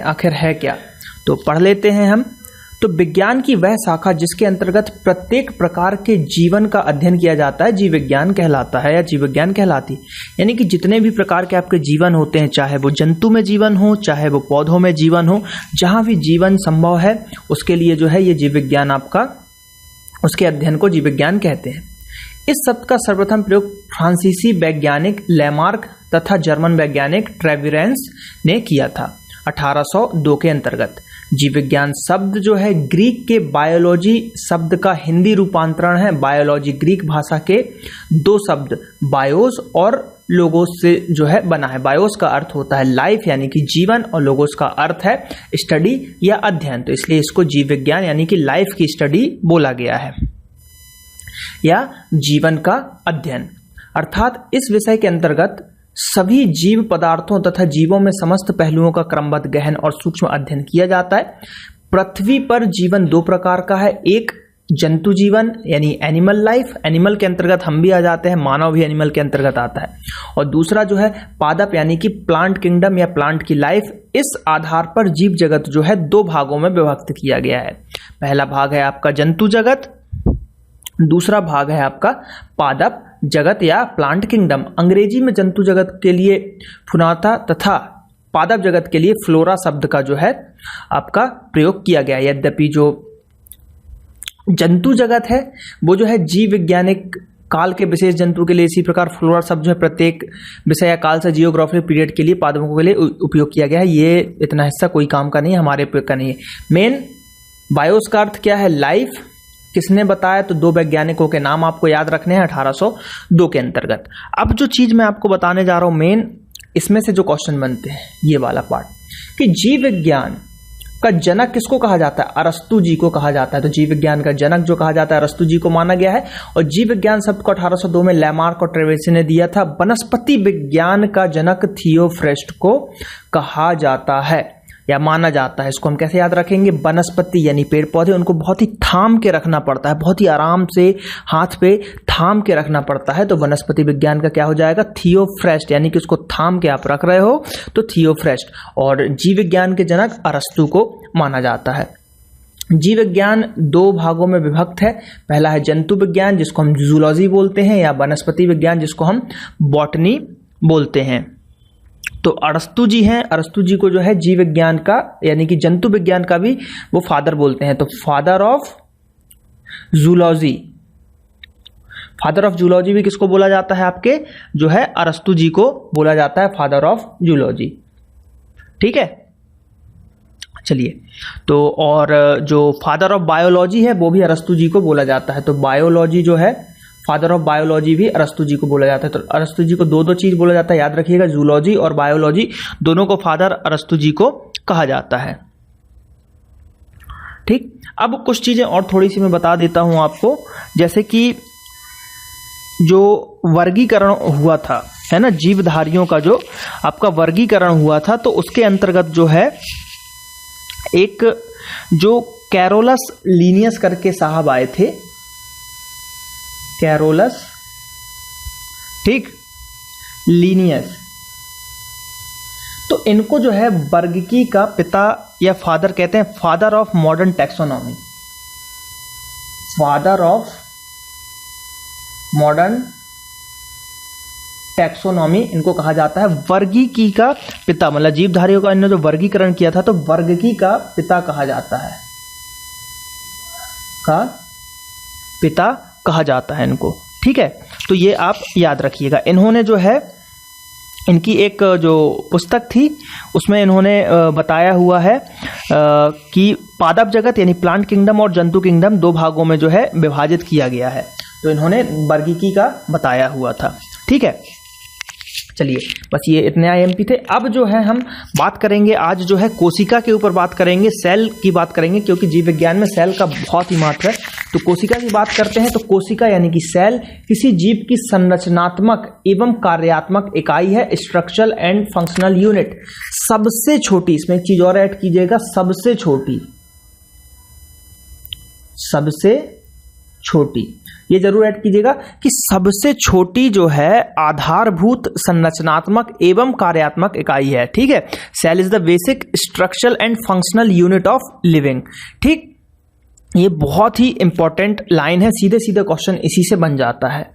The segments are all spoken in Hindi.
आखिर है क्या, तो पढ़ लेते हैं हम। तो विज्ञान की वह शाखा जिसके अंतर्गत प्रत्येक प्रकार के जीवन का अध्ययन किया जाता है जीव विज्ञान कहलाता है या जीव विज्ञान कहलाती। यानी कि जितने भी प्रकार के आपके जीवन होते हैं, चाहे वो जंतु में जीवन हो, चाहे वो पौधों में जीवन हो, जहां भी जीवन संभव है उसके लिए जो है ये जीव विज्ञान आपका, उसके अध्ययन को जीव विज्ञान कहते हैं। इस शब्द का सर्वप्रथम प्रयोग फ्रांसीसी वैज्ञानिक लेमार्क तथा जर्मन वैज्ञानिक ट्रेविरेंस ने किया था 1802 के अंतर्गत। जीव विज्ञान शब्द जो है ग्रीक के बायोलॉजी शब्द का हिंदी रूपांतरण है। बायोलॉजी ग्रीक भाषा के दो शब्द बायोस और लोगोस से जो है बना है। बायोस का अर्थ होता है लाइफ यानी कि जीवन, और लोगोस का अर्थ है स्टडी या अध्ययन, तो इसलिए इसको जीव विज्ञान यानी कि लाइफ की स्टडी बोला गया है या जीवन का अध्ययन। अर्थात इस विषय के अंतर्गत सभी जीव पदार्थों तथा जीवों में समस्त पहलुओं का क्रमबद्ध गहन और सूक्ष्म अध्ययन किया जाता है। पृथ्वी पर जीवन दो प्रकार का है, एक जंतु जीवन यानी एनिमल लाइफ, एनिमल के अंतर्गत हम भी आ जाते हैं, मानव भी एनिमल के अंतर्गत आता है, और दूसरा जो है पादप यानी कि प्लांट किंगडम या प्लांट की लाइफ। इस आधार पर जीव जगत जो है दो भागों में विभक्त किया गया है। पहला भाग है आपका जंतु जगत, दूसरा भाग है आपका पादप जगत या प्लांट किंगडम। अंग्रेजी में जंतु जगत के लिए फुनाता तथा पादप जगत के लिए फ्लोरा शब्द का जो है आपका प्रयोग किया गया। यद्यपि जो जंतु जगत है वो जो है जीव वैज्ञानिक काल के विशेष जंतु के लिए, इसी प्रकार फ्लोरा शब्द जो है प्रत्येक विषय या काल से जियोग्राफिक पीरियड के लिए पादपों के लिए उपयोग किया गया है। ये इतना हिस्सा कोई काम का नहीं है, हमारे उपयोग का नहीं है। मेन बायोस का अर्थ क्या है, लाइफ। किसने बताया, तो दो वैज्ञानिकों के नाम आपको याद रखने हैं 1802 के अंतर्गत। अब जो चीज मैं आपको बताने जा रहा हूं मेन, इसमें से जो क्वेश्चन बनते हैं ये वाला पार्ट कि जीव विज्ञान का जनक किसको कहा जाता है, अरस्तु जी को कहा जाता है। तो जीव विज्ञान का जनक जो कहा जाता है अरस्तु जी को माना गया है। और जीव विज्ञान शब्द को 1802 में लेमार्क और ट्रेवेसी ने दिया था। वनस्पति विज्ञान का जनक थियोफ्रेस्ट को कहा जाता है या माना जाता है। इसको हम कैसे याद रखेंगे, वनस्पति यानी पेड़ पौधे, उनको बहुत ही थाम के रखना पड़ता है, बहुत ही आराम से हाथ पे थाम के रखना पड़ता है। तो वनस्पति विज्ञान का क्या हो जाएगा, थियोफ्रेस्ट, यानी कि उसको थाम के आप रख रहे हो तो थियोफ्रेस्ट। और जीव विज्ञान के जनक अरस्तु को माना जाता है। जीव विज्ञान दो भागों में विभक्त है। पहला है जंतु विज्ञान जिसको हम जूलॉजी बोलते हैं, या वनस्पति विज्ञान जिसको हम बॉटनी बोलते हैं। तो अरस्तु जी हैं, अरस्तु जी को जो है जीव विज्ञान का यानी कि जंतु विज्ञान का भी वो फादर बोलते हैं। तो father of zoology, father of zoology भी किसको बोला जाता है, आपके जो है अरस्तु जी को बोला जाता है फादर ऑफ जूलॉजी। ठीक है, चलिए। तो और जो फादर ऑफ बायोलॉजी है वो भी अरस्तु जी को बोला जाता है। तो बायोलॉजी जो है फादर ऑफ बायोलॉजी भी अरस्तु जी को बोला जाता है। तो अरस्तु जी को दो चीज बोला जाता है, याद रखिएगा, जूलॉजी और बायोलॉजी दोनों को फादर अरस्तु जी को कहा जाता है। ठीक, अब कुछ चीजें और थोड़ी सी मैं बता देता हूं आपको, जैसे कि जो वर्गीकरण हुआ था है ना, जीवधारियों का जो आपका वर्गीकरण हुआ था, तो उसके अंतर्गत जो है एक जो कैरोलस लीनियस करके साहब आए थे, कैरोलस, ठीक, लीनियस, तो इनको जो है वर्गीकी का पिता या फादर कहते हैं, father of modern taxonomy, father of modern taxonomy इनको कहा जाता है। वर्गीकी का पिता, मतलब जीवधारियों का इन्होंने जो वर्गीकरण किया था तो वर्गीकी का पिता कहा जाता है, का पिता कहा जाता है इनको। ठीक है, तो ये आप याद रखिएगा। इन्होंने जो है इनकी एक जो पुस्तक थी उसमें इन्होंने बताया हुआ है कि पादप जगत यानी प्लांट किंगडम और जंतु किंगडम दो भागों में जो है विभाजित किया गया है। तो इन्होंने वर्गीकी का बताया हुआ था। ठीक है, चलिए, बस ये इतने आईएमपी थे। अब जो है हम बात करेंगे आज जो है कोशिका के ऊपर बात करेंगे, सेल की बात करेंगे, क्योंकि जीव विज्ञान में सेल का बहुत ही महत्व है। तो कोशिका की बात करते हैं। तो कोशिका यानी कि सेल किसी जीव की संरचनात्मक एवं कार्यात्मक इकाई है, स्ट्रक्चरल एंड फंक्शनल यूनिट। सबसे छोटी, इसमें एक चीज और ऐड कीजिएगा, सबसे छोटी, सबसे छोटी, ये जरूर ऐड कीजिएगा कि सबसे छोटी जो है आधारभूत संरचनात्मक एवं कार्यात्मक इकाई है। ठीक है, cell is the basic structural and functional unit of living. ठीक, ये बहुत ही इंपॉर्टेंट लाइन है, सीधे सीधे क्वेश्चन इसी से बन जाता है।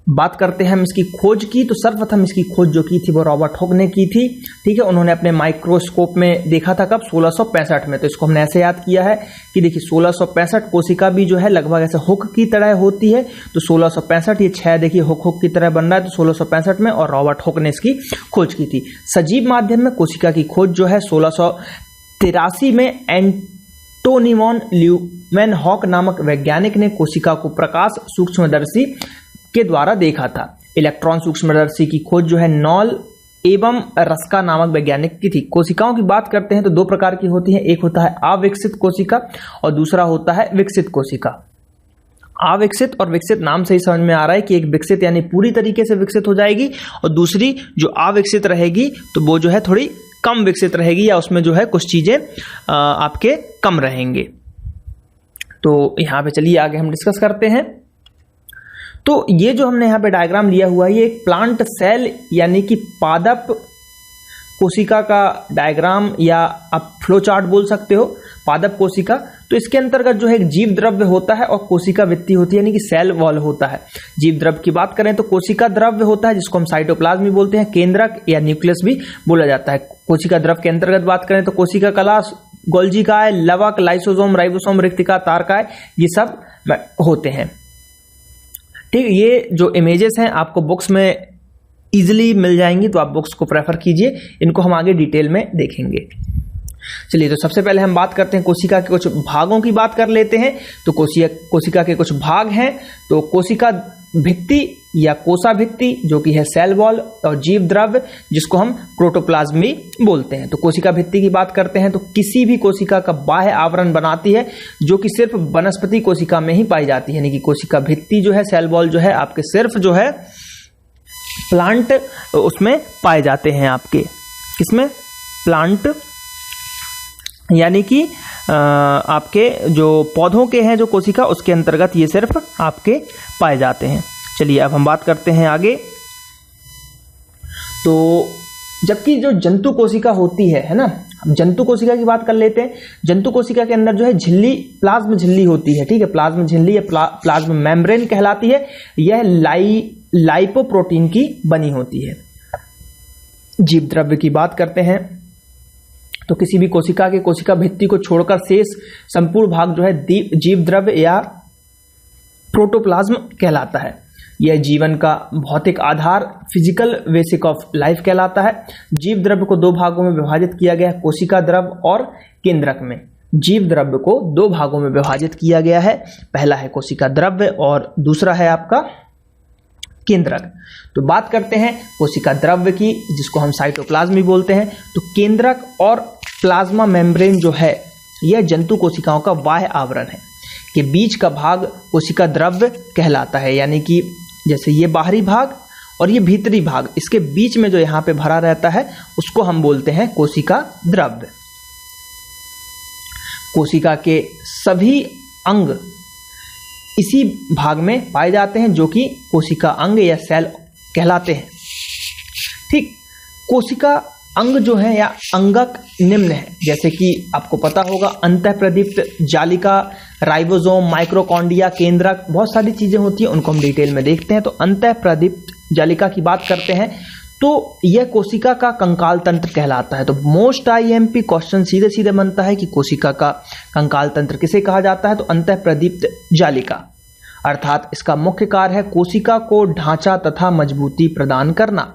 बात करते हैं हम इसकी खोज की, तो सर्वप्रथम इसकी खोज जो की थी वो रॉबर्ट हुक ने की थी। ठीक है, उन्होंने अपने माइक्रोस्कोप में देखा था, कब? 1665 में। तो इसको हमने ऐसे याद किया है कि देखिए 1665 कोशिका भी जो है लगभग ऐसे हुक की तरह होती है। तो 1665 ये 6 देखिए हुक की तरह बन रहा है, तो 1665 में, और रॉबर्ट हुक ने इसकी खोज की थी। सजीव माध्यम में कोशिका की खोज जो है 1683 में एंटोनिमॉन ल्यूमेनहॉक नामक वैज्ञानिक ने कोशिका को प्रकाश सूक्ष्मदर्शी के द्वारा देखा था। इलेक्ट्रॉन सूक्ष्मदर्शी की खोज जो है नॉल एवं रस्का नामक वैज्ञानिक की थी। कोशिकाओं की बात करते हैं तो दो प्रकार की होती हैं, एक होता है अविकसित कोशिका और दूसरा होता है विकसित कोशिका। अविकसित और विकसित नाम से ही समझ में आ रहा है कि एक विकसित यानी पूरी तरीके से विकसित हो जाएगी, और दूसरी जो अविकसित रहेगी तो वो जो है थोड़ी कम विकसित रहेगी, या उसमें जो है कुछ चीजें आपके कम रहेंगे। तो यहाँ पे चलिए आगे हम डिस्कस करते हैं। तो ये जो हमने यहाँ पे डायग्राम लिया हुआ है, ये एक प्लांट सेल यानी कि पादप कोशिका का डायग्राम, या आप फ्लो चार्ट बोल सकते हो, पादप कोशिका। तो इसके अंतर्गत जो है एक जीव द्रव्य होता है और कोशिका भित्ति होती है, यानी कि सेल वॉल होता है। जीव द्रव्य की बात करें तो कोशिका द्रव्य होता है, जिसको हम साइटोप्लाज्म भी बोलते हैं, केंद्रक या न्यूक्लियस भी बोला जाता है। कोशिका द्रव्य के अंतर्गत बात करें तो कोशिका कला, गोल्जिकाय, लवक, लाइसोसोम, राइबोसोम, रिक्तिका, तारकाय, ये सब होते हैं। ठीक, ये जो इमेजेस हैं आपको बुक्स में इजीली मिल जाएंगी, तो आप बुक्स को प्रेफर कीजिए, इनको हम आगे डिटेल में देखेंगे। चलिए, तो सबसे पहले हम बात करते हैं कोशिका के कुछ भागों की बात कर लेते हैं। तो कोशिका के कुछ भाग हैं। तो कोशिका भित्ति या कोशा भित्ति जो कि है सेल वॉल, और जीव द्रव्य जिसको हम प्रोटोप्लाज्म भी बोलते हैं। तो कोशिका भित्ति की बात करते हैं तो किसी भी कोशिका का बाह्य आवरण बनाती है, जो कि सिर्फ वनस्पति कोशिका में ही पाई जाती है। यानी कि कोशिका भित्ति जो है, सेल वॉल जो है आपके सिर्फ जो है प्लांट उसमें पाए जाते हैं। आपके किसमें? प्लांट, यानी कि आपके जो पौधों के हैं जो कोशिका, उसके अंतर्गत ये सिर्फ आपके पाए जाते हैं। चलिए अब हम बात करते हैं आगे। तो जबकि जो जंतु कोशिका होती है ना, हम जंतु कोशिका की बात कर लेते हैं। जंतु कोशिका के अंदर जो है झिल्ली, प्लाज्म झिल्ली होती है। ठीक है, प्लाज्म झिल्ली या प्लाज्म मेम्ब्रेन कहलाती है। यह लाइपोप्रोटीन की बनी होती है। जीव द्रव्य की बात करते हैं तो किसी भी कोशिका के कोशिका भित्ति को छोड़कर शेष संपूर्ण भाग जो है जीव द्रव्य या प्रोटोप्लाज्म कहलाता है। यह जीवन का भौतिक आधार, फिजिकल बेसिक ऑफ लाइफ कहलाता है। जीव द्रव्य को दो भागों में विभाजित किया गया है, कोशिका द्रव्य और केंद्रक में। जीव द्रव्य को दो भागों में विभाजित किया गया है, पहला है कोशिका द्रव्य और दूसरा है आपका केंद्रक। तो बात करते हैं कोशिका द्रव्य की, जिसको हम साइटोप्लाज्म भी बोलते हैं। तो केंद्रक और प्लाज्मा मेम्ब्रेन जो है, यह जंतु कोशिकाओं का बाह्य आवरण है, के बीच का भाग कोशिका द्रव्य कहलाता है। यानी कि जैसे ये बाहरी भाग और ये भीतरी भाग, इसके बीच में जो यहाँ पे भरा रहता है उसको हम बोलते हैं कोशिका द्रव्य। कोशिका के सभी अंग इसी भाग में पाए जाते हैं, जो कि कोशिका अंग या सेल कहलाते हैं। ठीक, कोशिका अंग जो है या अंगक निम्न है, जैसे कि आपको पता होगा अंतःप्रदीप्त जालिका, राइबोसोम, माइक्रोकॉन्ड्रिया, केंद्रक, बहुत सारी चीजें होती हैं, उनको हम डिटेल में देखते हैं। तो अंतःप्रदीप्त जालिका की बात करते हैं तो यह कोशिका का कंकाल तंत्र कहलाता है। तो मोस्ट आईएमपी क्वेश्चन सीधे सीधे बनता है कि कोशिका का कंकाल तंत्र किसे कहा जाता है? तो अंतःप्रदीप्त जालिका, अर्थात इसका मुख्य कार्य है कोशिका को ढांचा तथा मजबूती प्रदान करना।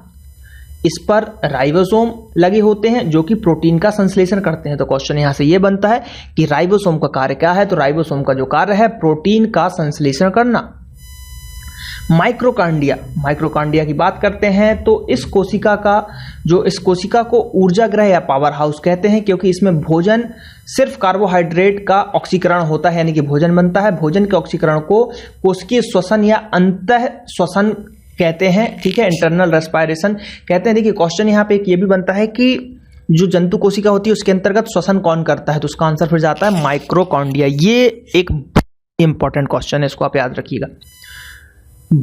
इस पर राइबोसोम लगे होते हैं जो कि प्रोटीन का संश्लेषण करते हैं। तो क्वेश्चन यहां से यह बनता है कि राइबोसोम का कार्य क्या है? तो राइबोसोम का जो कार्य है प्रोटीन का संश्लेषण करना। माइक्रोकांडिया की बात करते हैं तो इस कोशिका को ऊर्जा ग्रह या पावर हाउस कहते हैं, क्योंकि इसमें भोजन सिर्फ कार्बोहाइड्रेट का ऑक्सीकरण होता है, यानी कि भोजन बनता है। भोजन के ऑक्सीकरण को कोशिकीय श्वसन या अंतः श्वसन कहते हैं। ठीक है, इंटरनल रेस्पायरेशन कहते हैं। देखिए क्वेश्चन यहाँ पे एक ये भी बनता है कि जो जंतु कोशिका होती है उसके अंतर्गत श्वसन कौन करता है? तो उसका आंसर फिर जाता है माइक्रोकांडिया। ये एक इंपॉर्टेंट क्वेश्चन है, इसको आप याद रखिएगा।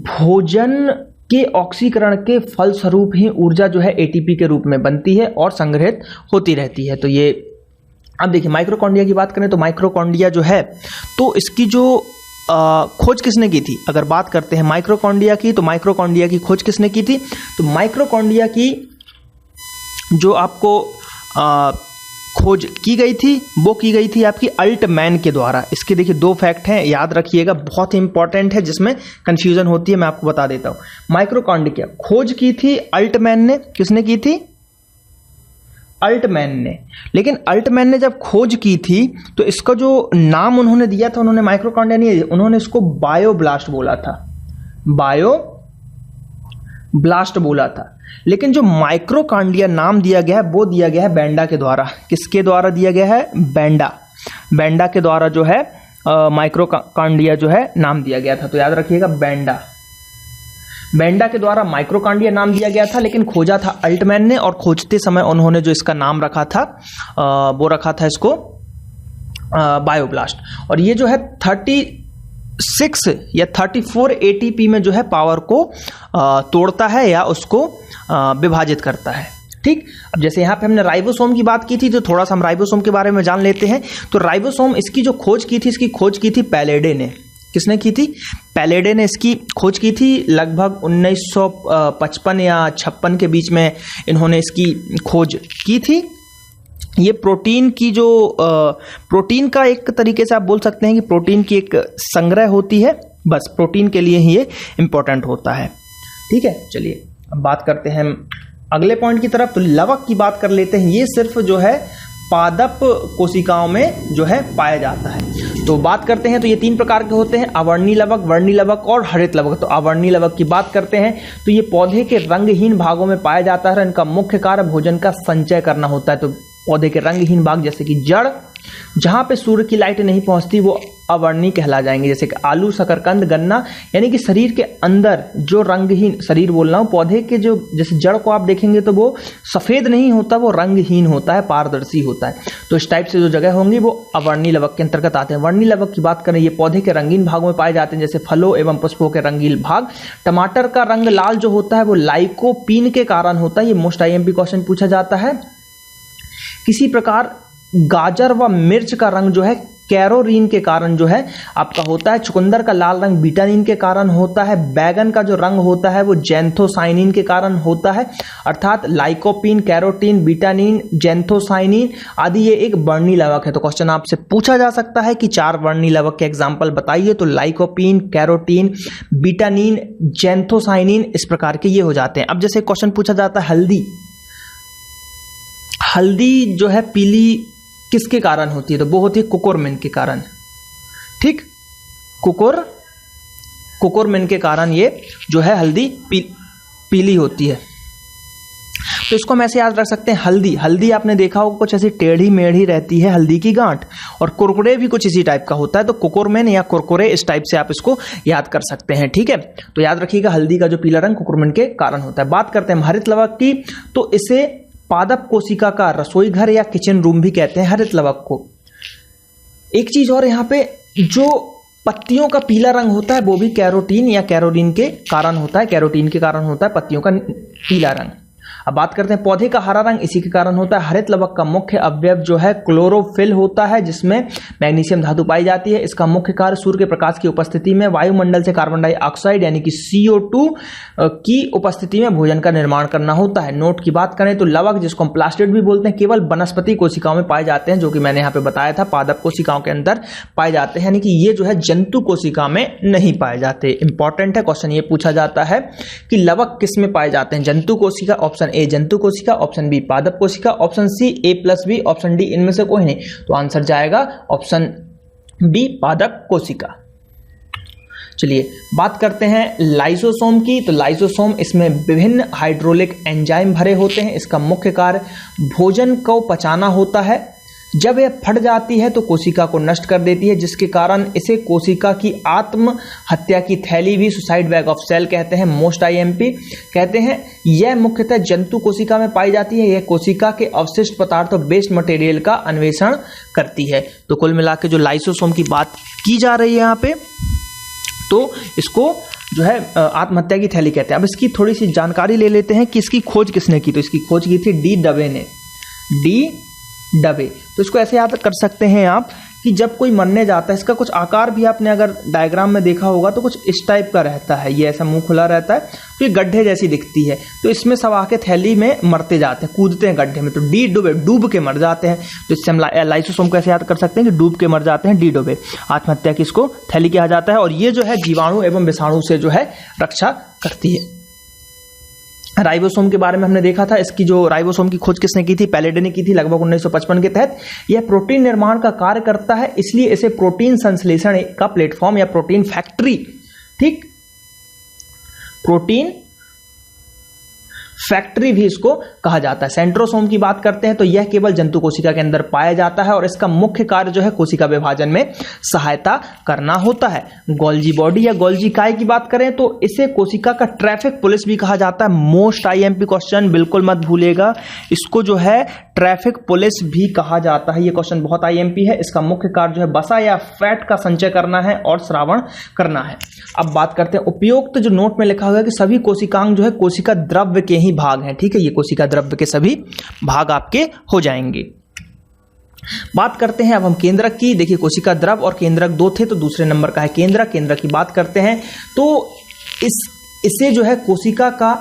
भोजन के ऑक्सीकरण के फलस्वरूप ही ऊर्जा जो है एटीपी के रूप में बनती है और संग्रहित होती रहती है। तो ये अब देखिए माइक्रोकॉन्ड्रिया की बात करें तो माइक्रोकॉन्ड्रिया जो है तो इसकी जो खोज किसने की थी, अगर बात करते हैं माइक्रोकॉन्ड्रिया की, तो माइक्रोकॉन्ड्रिया की खोज किसने की थी, तो माइक्रोकॉन्ड्रिया की जो आपको खोज की गई थी वो की गई थी आपकी अल्टमैन के द्वारा। इसके देखिए दो फैक्ट हैं, याद रखिएगा, बहुत ही इंपॉर्टेंट है, जिसमें कंफ्यूजन होती है, मैं आपको बता देता हूं। माइक्रोकॉन्ड्रिया खोज की थी अल्टमैन ने, किसने की थी, अल्टमैन ने। लेकिन अल्टमैन ने जब खोज की थी तो इसका जो नाम उन्होंने दिया था, उन्होंने माइक्रोकॉन्ड्रिया नहीं, उन्होंने इसको बायोब्लास्ट बोला था, बायोब्लास्ट बोला था। लेकिन जो माइक्रोकॉन्ड्रिया नाम दिया गया है वो दिया गया है बेंडा के द्वारा। किसके द्वारा दिया गया है, बेंडा के द्वारा जो है माइक्रोकॉन्ड्रिया जो है नाम दिया गया था। तो याद रखिएगा बेंडा के द्वारा माइक्रोकॉन्ड्रिया नाम दिया गया था, लेकिन खोजा था अल्टमैन ने, और खोजते समय उन्होंने जो इसका नाम रखा था वो रखा था इसको बायोब्लास्ट। और ये जो है 36 या 34 एटीपी में जो है पावर को तोड़ता है या उसको विभाजित करता है। ठीक, अब जैसे यहाँ पे हमने राइबोसोम की बात की थी, तो थोड़ा सा हम राइबोसोम के बारे में जान लेते हैं। तो राइबोसोम इसकी जो खोज की थी, इसकी खोज की थी पैलेडे ने। किसने की थी, पैलेडे ने इसकी खोज की थी। लगभग 1955 या 56 के बीच में इन्होंने इसकी खोज की थी। ये प्रोटीन की जो प्रोटीन का एक तरीके से आप बोल सकते हैं कि प्रोटीन की एक संग्रह होती है, बस प्रोटीन के लिए ही ये इंपॉर्टेंट होता है। ठीक है, चलिए अब बात करते हैं अगले पॉइंट की तरफ। तो लवक की बात कर लेते हैं। ये सिर्फ जो है पादप कोशिकाओं में जो है पाया जाता है। तो बात करते हैं तो ये 3 प्रकार के होते हैं, अवर्णी लवक, वर्णी लवक और हरित लवक। तो अवर्णी लवक की बात करते हैं तो ये पौधे के रंगहीन भागों में पाया जाता है। इनका मुख्य कार्य भोजन का संचय करना होता है। तो पौधे के रंगहीन भाग जैसे कि जड़, जहां पे सूर्य की लाइट नहीं पहुंचती, वो अवर्णी कहला जाएंगे। जैसे कि आलू, शकरकंद, गन्ना, यानी कि शरीर के अंदर जो रंगहीन, शरीर बोल रहा हूं, पौधे के जो जैसे जड़ को आप देखेंगे तो वो सफेद नहीं होता, वो रंगहीन होता है, पारदर्शी होता है। तो इस टाइप से जो जगह होंगी वो अवर्णी लवक के अंतर्गत आते हैं। वर्णी लवक की बात करें, ये पौधे के रंगीन भागों में पाए जाते हैं, जैसे फलों एवं पुष्पों के रंगीन भाग। टमाटर का रंग लाल जो होता है वो लाइकोपीन के कारण होता है। ये मोस्ट आईएमपी क्वेश्चन पूछा जाता है। किसी प्रकार गाजर व मिर्च का रंग जो है कैरोरीन के कारण जो है आपका होता है। चुकंदर का लाल रंग बीटानिन के कारण होता है। बैगन का जो रंग होता है वो जैंथोसाइनिन के कारण होता है। अर्थात लाइकोपीन, कैरोटीन, बीटानिन, जैंथोसाइनिन आदि ये एक वर्णी लवक है। तो क्वेश्चन आपसे पूछा जा सकता है कि 4 वर्णी लवक के एग्जाम्पल बताइए। तो लाइकोपीन, कैरोटीन, बीटानिन, जैंथोसाइनिन इस प्रकार के ये हो जाते हैं। अब जैसे क्वेश्चन पूछा जाता है हल्दी जो है पीली किसके कारण होती है, तो वो होती है कुकुरमिन के कारण। ठीक, कुकुरमिन के कारण ये जो है हल्दी पीली होती है। तो इसको हम ऐसे याद रख सकते हैं, हल्दी आपने देखा होगा कुछ ऐसी टेढ़ी मेढ़ी रहती है हल्दी की गांठ, और कुरकुरे भी कुछ इसी टाइप का होता है। तो कुकुरमिन या कुरकुरे इस टाइप से आप इसको याद कर सकते हैं। ठीक है, तो याद रखिएगा हल्दी का जो पीला रंग कुकुरमिन के कारण होता है। बात करते हैं हरित लवक की, तो इसे पादप कोशिका का रसोई घर या किचन रूम भी कहते हैं हरित लवक को। एक चीज और, यहाँ पे जो पत्तियों का पीला रंग होता है वो भी कैरोटीन या कैरोलिन के कारण होता है। कैरोटीन के कारण होता है पत्तियों का पीला रंग। अब बात करते हैं पौधे का हरा रंग, इसी के कारण होता है। हरित लवक का मुख्य अवयव जो है क्लोरोफिल होता है, जिसमें मैग्नीशियम धातु पाई जाती है। इसका मुख्य कार्य सूर्य के प्रकाश की उपस्थिति में वायुमंडल से कार्बन डाइऑक्साइड यानी कि CO2 की उपस्थिति में भोजन का निर्माण करना होता है। नोट की बात करें तो लवक, जिसको हम प्लास्टिड भी बोलते हैं, केवल वनस्पति कोशिकाओं में पाए जाते हैं, जो कि मैंने यहाँ पे बताया था पादप कोशिकाओं के अंदर पाए जाते हैं, यानी कि ये जो है जंतु कोशिका में नहीं पाए जाते। इंपॉर्टेंट है क्वेश्चन, ये पूछा जाता है कि लवक किस में पाए जाते हैं, जंतु कोशिका, ऑप्शन ए जंतु कोशिका, ऑप्शन बी पादप कोशिका, option C A+B, option D इनमें से कोई नहीं। तो आंसर जाएगा ऑप्शन बी पादप कोशिका। चलिए बात करते हैं लाइसोसोम की। तो लाइसोसोम, इसमें विभिन्न हाइड्रोलिक एंजाइम भरे होते हैं। इसका मुख्य कार्य भोजन को पचाना होता है। जब यह फट जाती है तो कोशिका को नष्ट कर देती है, जिसके कारण इसे कोशिका की आत्महत्या की थैली भी सुसाइड बैग ऑफ सेल कहते हैं। मोस्ट आईएमपी कहते हैं यह मुख्यतः जंतु कोशिका में पाई जाती है। यह कोशिका के अवशिष्ट पदार्थों वेस्ट मटेरियल का अन्वेषण करती है। तो कुल मिला के जो लाइसोसोम की बात की जा रही है यहाँ पे, तो इसको जो है आत्महत्या की थैली कहते हैं। अब इसकी थोड़ी सी जानकारी ले लेते हैं कि इसकी खोज किसने की। तो इसकी खोज की थी डी डवे ने, डी डवे। तो इसको ऐसे याद कर सकते हैं आप कि जब कोई मरने जाता है, इसका कुछ आकार भी आपने अगर डायग्राम में देखा होगा तो कुछ इस टाइप का रहता है, ये ऐसा मुंह खुला रहता है, तो ये गड्ढे जैसी दिखती है। तो इसमें सब आके थैली में मरते जाते हैं, कूदते हैं गड्ढे में, तो डी डुबे, डूब के मर जाते हैं। तो इससे हम लाइसोसोम को ऐसे याद कर सकते हैं कि डूब के मर जाते हैं, डी डुबे। आत्महत्या की इसको थैली कहा जाता है। और ये जो है जीवाणु एवं विषाणु से जो है रक्षा करती है। राइबोसोम के बारे में हमने देखा था। इसकी जो राइबोसोम की खोज किसने की थी? पैलेडे ने की थी लगभग 1955 के तहत। यह प्रोटीन निर्माण का कार्य करता है, इसलिए इसे प्रोटीन संश्लेषण का प्लेटफॉर्म या प्रोटीन फैक्ट्री, ठीक, प्रोटीन फैक्ट्री भी इसको कहा जाता है। सेंट्रोसोम की बात करते हैं तो यह केवल जंतु कोशिका के अंदर पाया जाता है और इसका मुख्य कार्य जो है कोशिका विभाजन में सहायता करना होता है। गोल्जी बॉडी या गोल्जी काय की बात करें तो इसे कोशिका का ट्रैफिक पुलिस भी कहा जाता है। मोस्ट आईएमपी क्वेश्चन, बिल्कुल मत भूलिएगा, इसको जो है ट्रैफिक पुलिस भी कहा जाता है। यह क्वेश्चन बहुत आईएमपी है। इसका मुख्य कार्य जो है वसा या फैट का संचय करना है और श्रावण करना है। अब बात करते हैं उपयुक्त, जो नोट में लिखा हुआ है कि सभी कोशिकांग जो है कोशिका द्रव्य के ही भाग हैं, ठीक है, ये कोशिका द्रव्य के सभी भाग आपके हो जाएंगे। बात करते हैं अब हम केंद्रक की। देखिए कोशिका द्रव और केंद्रक दो थे, तो दूसरे नंबर का है केंद्रक। केंद्रक की बात करते हैं तो इसे जो है कोशिका का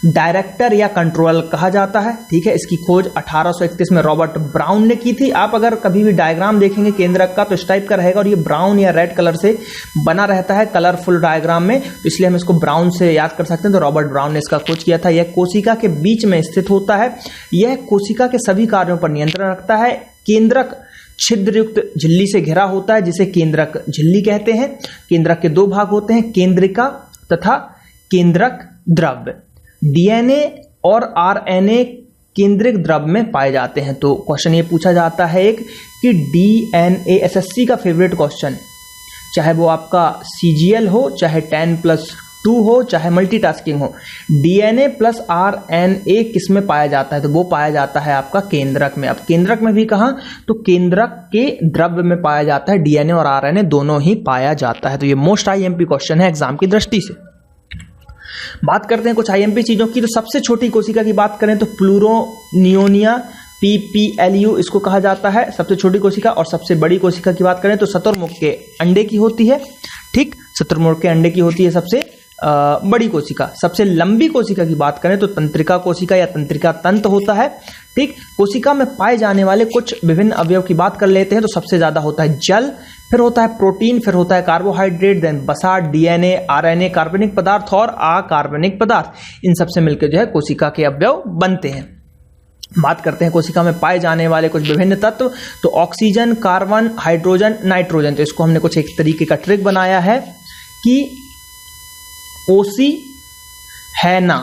डायरेक्टर या कंट्रोल कहा जाता है, ठीक है। इसकी खोज 1831 में रॉबर्ट ब्राउन ने की थी। आप अगर कभी भी डायग्राम देखेंगे केंद्रक का तो इस टाइप का रहेगा और ये ब्राउन या रेड कलर से बना रहता है कलरफुल डायग्राम में, तो इसलिए हम इसको ब्राउन से याद कर सकते हैं। तो रॉबर्ट ब्राउन ने इसका खोज किया था। यह कोशिका के बीच में स्थित होता है। यह कोशिका के सभी कार्यों पर नियंत्रण रखता है। केंद्रक छिद्रयुक्त झिल्ली से घिरा होता है जिसे केंद्रक झिल्ली कहते हैं। केंद्रक के दो भाग होते हैं, केंद्रिका तथा केंद्रक द्रव्य। डीएनए और आरएनए केंद्रिक द्रव्य में पाए जाते हैं। तो क्वेश्चन ये पूछा जाता है एक कि डीएनए, एसएससी का फेवरेट क्वेश्चन, चाहे वो आपका सीजीएल हो, चाहे 10+2 हो, चाहे मल्टीटास्किंग हो, डीएनए प्लस आरएनए किस में पाया जाता है? तो वो पाया जाता है आपका केंद्रक में। अब केंद्रक में भी कहां? तो केंद्रक के द्रव्य में पाया जाता है। डीएनए और आरएनए दोनों ही पाया जाता है। तो ये मोस्ट आईएमपी क्वेश्चन है एग्जाम की दृष्टि से। बात करते हैं कुछ आईएमपी चीजों की। तो सबसे छोटी कोशिका की बात करें तो प्लूरोनियोनिया, पीपीएलयू इसको कहा जाता है, सबसे छोटी कोशिका। और सबसे बड़ी कोशिका की बात करें तो शुतुरमुर्ग के अंडे की होती है, ठीक, शुतुरमुर्ग के अंडे की होती है सबसे बड़ी कोशिका। सबसे लंबी कोशिका की बात करें तो तंत्रिका कोशिका या तंत्रिका तंत्र होता है, ठीक। कोशिका में पाए जाने वाले कुछ विभिन्न अवयव की बात कर लेते हैं तो सबसे ज्यादा होता है जल, फिर होता है प्रोटीन, फिर होता है कार्बोहाइड्रेट, देन वसा, डीएनए, आरएनए, कार्बनिक पदार्थ और अकार्बनिक पदार्थ। इन सबसे मिलकर जो है कोशिका के अवयव बनते हैं। बात करते हैं कोशिका में पाए जाने वाले कुछ विभिन्न तत्व। तो ऑक्सीजन, कार्बन, हाइड्रोजन, नाइट्रोजन। तो इसको हमने कुछ एक तरीके का ट्रिक बनाया है कि ओसी है ना,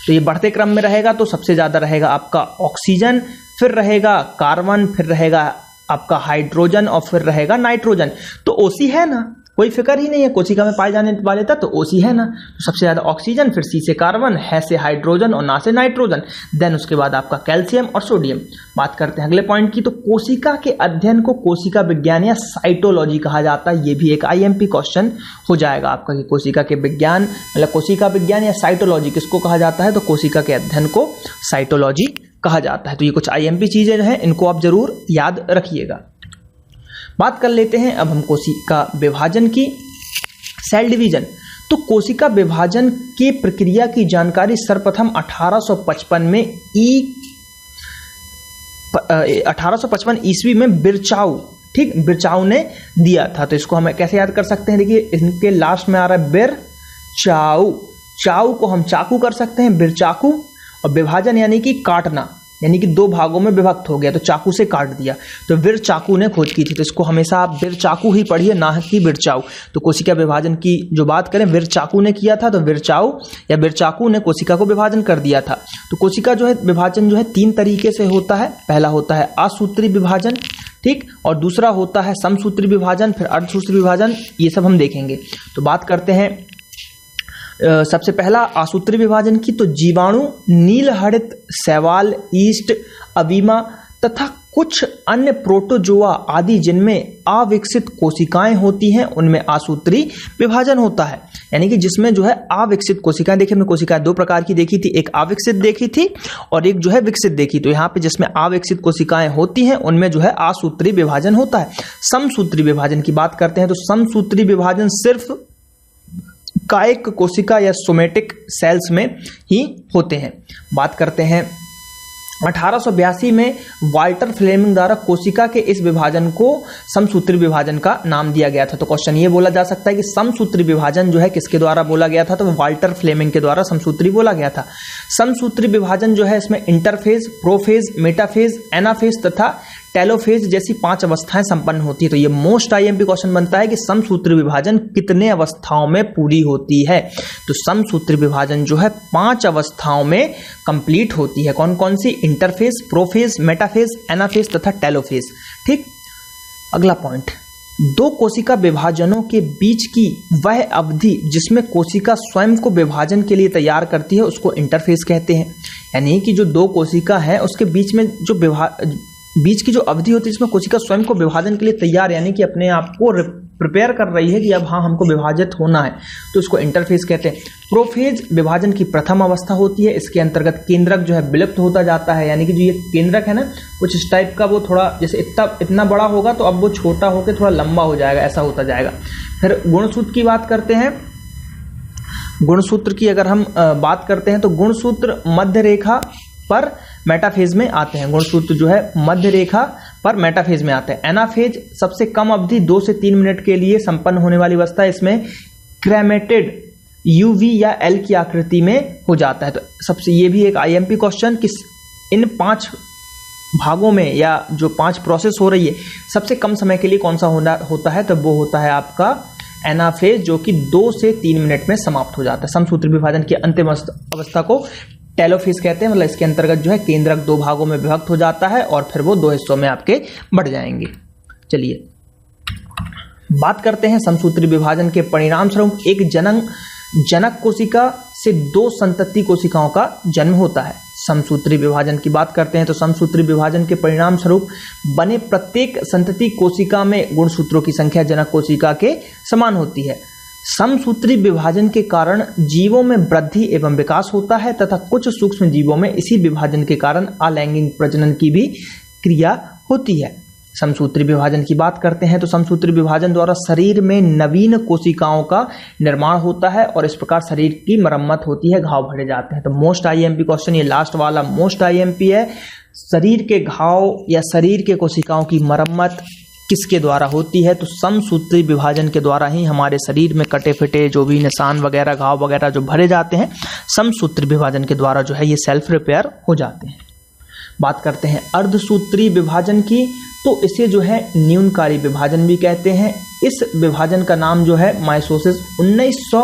तो ये बढ़ते क्रम में रहेगा। तो सबसे ज्यादा रहेगा आपका ऑक्सीजन, फिर रहेगा कार्बन, फिर रहेगा आपका हाइड्रोजन और फिर रहेगा नाइट्रोजन। तो ओसी है ना, कोई फिक्र ही नहीं है, कोशिका में पाए जाने वाले तत्व तो ओसी है ना। तो सबसे ज्यादा ऑक्सीजन, फिर सी से कार्बन, है से हाइड्रोजन और ना से नाइट्रोजन, देन उसके बाद आपका कैल्शियम और सोडियम। बात करते हैं अगले पॉइंट की। तो कोशिका के अध्ययन को कोशिका विज्ञान या साइटोलॉजी कहा जाता है। ये भी एक आईएमपी क्वेश्चन हो जाएगा आपका कि कोशिका के विज्ञान मतलब कोशिका विज्ञान या साइटोलॉजी किसको कहा जाता है? तो कोशिका के अध्ययन को साइटोलॉजी कहा जाता है। तो ये कुछ आईएमपी चीजें हैं, इनको आप जरूर याद रखिएगा। बात कर लेते हैं अब हम कोशिका विभाजन की, सेल डिवीजन। तो कोशिका विभाजन की प्रक्रिया की जानकारी सर्वप्रथम 1855 में 1855 ईस्वी में बिरचाउ, ठीक, बिरचाउ ने दिया था। तो इसको हम कैसे याद कर सकते हैं? देखिए इनके लास्ट में आ रहा है बिरचाउ। चाउ को हम चाकू कर सकते हैं, बिरचाकू। और विभाजन यानी कि काटना, यानी कि 2 भागों में विभक्त हो गया, तो चाकू से काट दिया। तो विरचाकू ने खोज की थी, तो इसको हमेशा आप विरचाकू ही पढ़िए, ना कि विरचाऊ। तो कोशिका विभाजन की जो बात करें, विरचाकू ने किया था, तो विरचाऊ या विरचाकू ने कोशिका को विभाजन कर दिया था। तो कोशिका जो है विभाजन जो है 3 तरीके से होता है। पहला होता है असूत्री विभाजन, ठीक, और दूसरा होता है समसूत्री विभाजन, फिर अर्धसूत्री विभाजन, ये सब हम देखेंगे। तो बात करते हैं सबसे पहला आसूत्री विभाजन की। तो जीवाणु नील हरित, शैवाल, ईस्ट, अवीमा तथा कुछ अन्य प्रोटोजोआ आदि जिनमें अविकसित कोशिकाएं होती हैं, उनमें आसूत्री विभाजन होता है। यानी कि जिसमें जो है अविकसित कोशिकाएं, देखिए हमने कोशिकाएं 2 प्रकार की देखी थी, एक अविकसित देखी थी और एक जो है विकसित देखी। तो यहाँ पे जिसमें अविकसित कोशिकाएं होती हैं उनमें जो है आसूत्री विभाजन होता है। समसूत्री विभाजन की बात करते हैं, तो समसूत्री विभाजन सिर्फ कायिक कोशिका या सोमेटिक सेल्स में ही होते हैं। बात करते हैं 1882 में वाल्टर फ्लेमिंग द्वारा कोशिका के इस विभाजन को समसूत्री विभाजन का नाम दिया गया था। तो क्वेश्चन ये बोला जा सकता है कि समसूत्री विभाजन जो है किसके द्वारा बोला गया था, तो वाल्टर फ्लेमिंग के द्वारा समसूत्री बोला गया था। समसूत्री विभाजन जो है इसमें इंटरफेज, प्रोफेज, मेटाफेज, एनाफेज तथा टेलोफेज जैसी 5 अवस्थाएं संपन्न होती है। तो ये मोस्ट आईएमपी क्वेश्चन बनता है कि समसूत्री विभाजन कितने अवस्थाओं में पूरी होती है। तो समसूत्री विभाजन जो है 5 अवस्थाओं में कंप्लीट होती है। कौन कौन सी? इंटरफेज, प्रोफेज, मेटाफेज, एनाफेज तथा टेलोफेज। ठीक, अगला पॉइंट, 2 कोशिका विभाजनों के बीच की वह अवधि जिसमें कोशिका स्वयं को विभाजन के लिए तैयार करती है उसको इंटरफेज कहते हैं। यानी कि जो 2 कोशिका है उसके बीच में जो बीच की जो अवधि होती है जिसमें कोशिका स्वयं को विभाजन के लिए तैयार, यानी कि अपने आप को प्रिपेयर कर रही है कि अब हाँ हमको विभाजित होना है, तो उसको इंटरफेज कहते हैं। प्रोफेज विभाजन की प्रथम अवस्था होती है। इसके अंतर्गत केंद्रक जो है विलुप्त होता जाता है, यानी कि जो ये केंद्रक है ना, कुछ इस टाइप का, वो थोड़ा जैसे इतना बड़ा होगा तो अब वो छोटा होकर थोड़ा लंबा हो जाएगा, ऐसा होता जाएगा। फिर गुणसूत्र की बात करते हैं। गुणसूत्र की अगर हम बात करते हैं तो गुणसूत्र मध्य रेखा पर मेटाफेज में आते हैं। गुणसूत्र जो है मध्य रेखा पर मेटाफेज में आते हैं। एनाफेज सबसे कम अवधि 2 से 3 मिनट के लिए संपन्न होने वाली अवस्था, इसमें क्रेमेटेड यूवी या एल की आकृति में हो जाता है। तो सबसे ये भी एक आईएमपी क्वेश्चन कि इन 5 भागों में या जो 5 प्रोसेस हो रही है सबसे कम समय के लिए कौन सा होता है, तो वो होता है आपका एनाफेज, जो कि 2 से 3 मिनट में समाप्त हो जाता है। समसूत्री विभाजन की अंतिम अवस्था को टेलोफेज कहते हैं। मतलब इसके अंतर्गत जो है केंद्रक 2 भागों में विभक्त हो जाता है और फिर वो 2 हिस्सों में आपके बढ़ जाएंगे। चलिए बात करते हैं समसूत्री विभाजन के परिणाम स्वरूप एक जनक कोशिका से 2 संतति कोशिकाओं का जन्म होता है। समसूत्री विभाजन की बात करते हैं तो समसूत्री विभाजन के परिणाम स्वरूप बने प्रत्येक संतति कोशिका में गुणसूत्रों की संख्या जनक कोशिका के समान होती है। समसूत्री विभाजन के कारण जीवों में वृद्धि एवं विकास होता है तथा कुछ सूक्ष्म जीवों में इसी विभाजन के कारण अलैंगिक प्रजनन की भी क्रिया होती है। समसूत्री विभाजन की बात करते हैं तो समसूत्री विभाजन द्वारा शरीर में नवीन कोशिकाओं का निर्माण होता है और इस प्रकार शरीर की मरम्मत होती है, घाव भरे जाते हैं। तो मोस्ट आईएमपी क्वेश्चन, ये लास्ट वाला मोस्ट आईएमपी है। शरीर के घाव या शरीर के कोशिकाओं की मरम्मत किसके द्वारा होती है, तो समसूत्री विभाजन के द्वारा ही हमारे शरीर में कटे फिटे जो भी निशान वगैरह, घाव वगैरह जो भरे जाते हैं, समसूत्री विभाजन के द्वारा जो है ये सेल्फ रिपेयर हो जाते हैं। बात करते हैं अर्धसूत्री विभाजन की, तो इसे जो है न्यूनकारी विभाजन भी कहते हैं। इस विभाजन का नाम जो है माइटोसिस 1900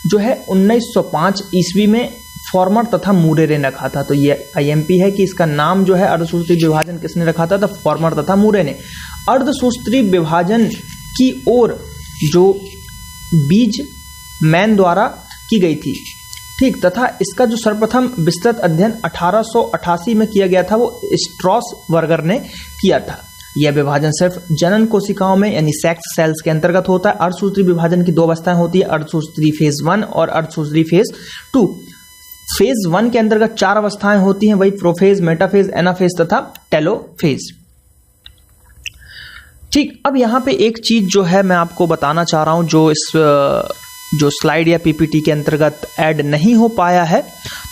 जो है 1905 ईस्वी में फॉर्मर तथा मूरे ने रखा था। तो ये आईएमपी है कि इसका नाम जो है अर्धसूत्री विभाजन किसने रखा था, तो फॉर्मर तथा मूरे ने। अर्धसूत्री विभाजन की ओर जो बीज मैन द्वारा की गई थी, ठीक, तथा इसका जो सर्वप्रथम विस्तृत अध्ययन 1888 में किया गया था वो स्ट्रॉस वर्गर ने किया था। यह विभाजन सिर्फ जनन कोशिकाओं में यानी सेक्स सेल्स के अंतर्गत होता है। अर्धसूत्री विभाजन की 2 अवस्थाएं होती है, अर्धसूत्री फेज 1 और अर्धसूत्री फेज 2। फेज 1 के अंतर्गत 4 अवस्थाएं होती हैं, वही प्रोफेज, मेटाफेज, एनाफेज तथा टेलोफेज। ठीक, अब यहां पे एक चीज जो है मैं आपको बताना चाह रहा हूं, जो स्लाइड या पीपीटी के अंतर्गत ऐड नहीं हो पाया है,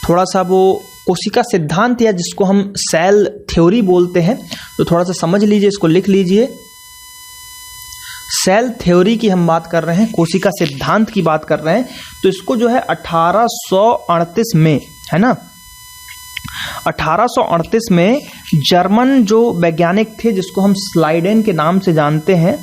थोड़ा सा वो कोशिका सिद्धांत या जिसको हम सेल थ्योरी बोलते हैं, तो थोड़ा सा समझ लीजिए, इसको लिख लीजिए। सेल थ्योरी की हम बात कर रहे हैं, कोशिका सिद्धांत की बात कर रहे हैं, तो इसको जो है 1838 में, है ना, 1838 में जर्मन जो वैज्ञानिक थे जिसको हम स्लाइडेन के नाम से जानते हैं,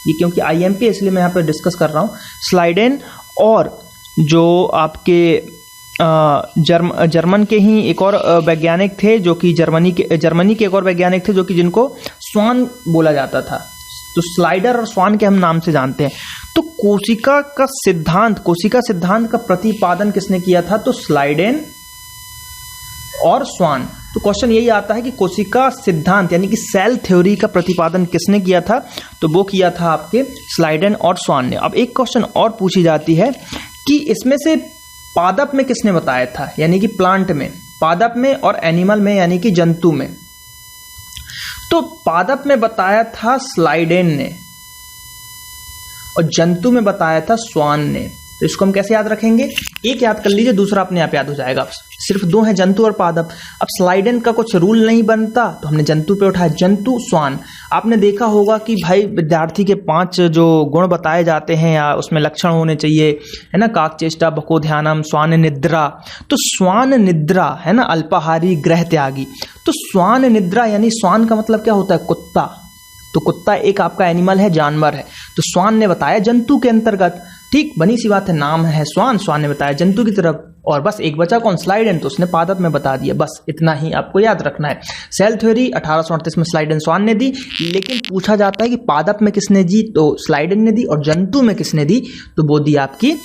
ये क्योंकि आईएमपी इसलिए मैं यहाँ पे डिस्कस कर रहा हूँ, स्लाइडेन और जो आपके जर्मन के ही एक और वैज्ञानिक थे जो कि जर्मनी के एक और वैज्ञानिक थे जो कि जिनको स्वान बोला जाता था। तो स्लाइडर और स्वान के हम नाम से जानते हैं। तो कोशिका सिद्धांत का प्रतिपादन किसने किया था? तो स्लाइडेन और स्वान। तो क्वेश्चन यही आता है कि कोशिका सिद्धांत यानी कि सेल थ्योरी का प्रतिपादन किसने किया था? तो वो किया था आपके स्लाइडेन और स्वान ने। अब एक क्वेश्चन और पूछी जाती है कि इसमें से पादप में किसने बताया था, यानी कि प्लांट में, पादप में और एनिमल में यानी कि जंतु में। तो पादप में बताया था स्लाइडेन ने और जंतु में बताया था स्वान ने। तो इसको हम कैसे याद रखेंगे? एक याद कर लीजिए, दूसरा अपने आप याद हो जाएगा। सिर्फ दो हैं, जंतु और पादप। अब स्लाइडेन का कुछ रूल नहीं बनता तो हमने जंतु पे उठाया, जंतु स्वान। आपने देखा होगा कि भाई विद्यार्थी के 5 जो गुण बताए जाते हैं या उसमें लक्षण होने चाहिए, है ना, काकचेष्टा, बकोध्यानम, स्वान निद्रा। तो स्वान निद्रा है ना, अल्पाहारी, ग्रह त्यागी। तो स्वान निद्रा यानी स्वान का मतलब क्या होता है? कुत्ता। तो कुत्ता एक आपका एनिमल है, जानवर है। तो स्वान ने बताया जंतु के अंतर्गत। ठीक, बनी सी बात है, नाम है स्वान, स्वान ने बताया जंतु की तरफ। और बस एक बचा कौन? स्लाइडेन, तो उसने पादप में बता दिया। बस इतना ही आपको याद रखना है। सेल थ्योरी 1838 में स्लाइडेन स्वान ने दी, लेकिन पूछा जाता है कि पादप में किसने दी? तो स्लाइडेन ने दी। और जंतु में किसने दी? तो वो दी आपकी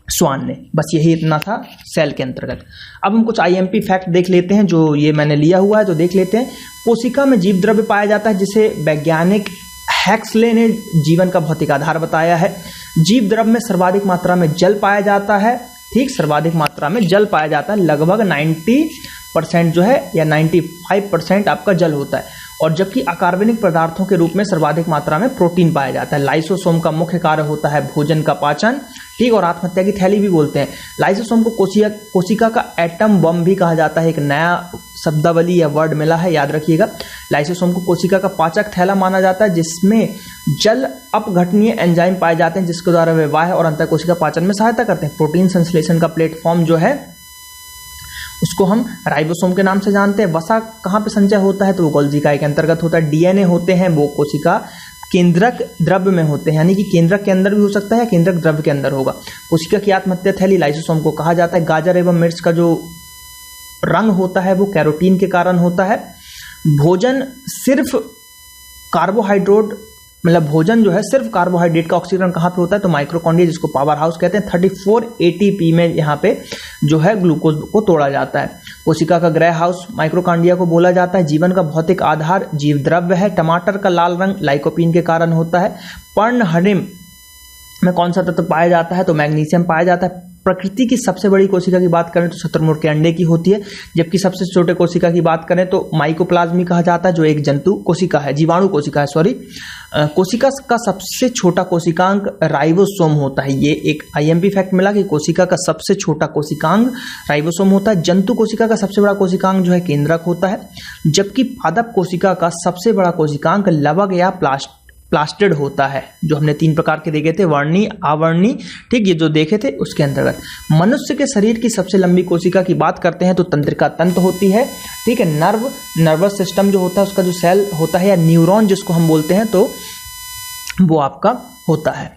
स्वान ने। बस यही इतना था सेल के अंतर्गत। अब हम कुछ आईएमपी फैक्ट देख लेते हैं जो ये मैंने लिया हुआ है, तो देख लेते हैं। कोशिका में जीव द्रव्य पाया जाता है जिसे वैज्ञानिक हैक्सले ने जीवन का भौतिक आधार बताया है। जीव द्रव्य में सर्वाधिक मात्रा में जल पाया जाता है। ठीक, सर्वाधिक मात्रा में जल पाया जाता है, लगभग 90% जो है या 95% आपका जल होता है। और जबकि अकार्बनिक पदार्थों के रूप में सर्वाधिक मात्रा में प्रोटीन पाया जाता है। लाइसोसोम का मुख्य कार्य होता है भोजन का पाचन। ठीक, और आत्महत्या की थैली भी बोलते हैं। लाइसोसोम को कोशिका का एटम बम भी कहा जाता है। एक नया शब्दावली या वर्ड मिला है, याद रखिएगा। लाइसोसोम को कोशिका का पाचक थैला माना जाता है जिसमें जल अपघटनीय एंजाइम पाए जाते हैं जिसके द्वारा वे बाह्य और अंतः कोशिका पाचन में सहायता करते हैं। प्रोटीन संश्लेषण का प्लेटफॉर्म जो है उसको हम राइबोसोम के नाम से जानते हैं। वसा कहाँ पे संचय होता है? तो वो गोल्जी इकाई के अंतर्गत होता है। डीएनए होते हैं वो कोशिका केंद्रक द्रव्य में होते हैं, यानी कि केंद्रक के अंदर भी हो सकता है या केंद्रक द्रव्य के अंदर होगा। कोशिका की आत्महत्या थैली लाइसोसोम को कहा जाता है। गाजर एवं मिर्च का जो रंग होता है वो कैरोटीन के कारण होता है। भोजन सिर्फ कार्बोहाइड्रेट, मतलब भोजन जो है सिर्फ कार्बोहाइड्रेट का ऑक्सीकरण कहाँ पे होता है? तो माइक्रोकॉन्ड्रिया, जिसको पावर हाउस कहते हैं। 34 ATP में यहाँ पे जो है ग्लूकोज को तोड़ा जाता है। कोशिका का ग्रह हाउस माइक्रोकॉन्ड्रिया को बोला जाता है। जीवन का भौतिक आधार जीव द्रव्य है। टमाटर का लाल रंग लाइकोपीन के कारण होता है। पर्णहरिम में कौन सा तत्व पाया जाता है? तो मैग्नीशियम पाया जाता है। प्रकृति की सबसे बड़ी कोशिका की बात करें तो शुतुरमुर्ग के अंडे की होती है, जबकि सबसे छोटे कोशिका की बात करें तो माइकोप्लाज्मी कहा जाता है जो एक जंतु कोशिका है, जीवाणु कोशिका है, सॉरी। कोशिका का सबसे छोटा कोशिकांग राइबोसोम होता है। ये एक आईएमपी फैक्ट मिला कि कोशिका का सबसे छोटा कोशिकांग राइबोसोम होता है। जंतु कोशिका का सबसे बड़ा कोशिकांग जो है केंद्रक होता है, जबकि पादप कोशिका का सबसे बड़ा कोशिकांग लवक या प्लास्टिड होता है। जो हमने 3 प्रकार के देखे थे, वर्णी, आवर्णी, ठीक, ये जो देखे थे उसके अंतर्गत। मनुष्य के शरीर की सबसे लंबी कोशिका की बात करते हैं तो तंत्रिका तंत्र होती है। ठीक है, नर्वस सिस्टम जो होता है उसका जो सेल होता है या न्यूरॉन जिसको हम बोलते हैं तो वो आपका होता है।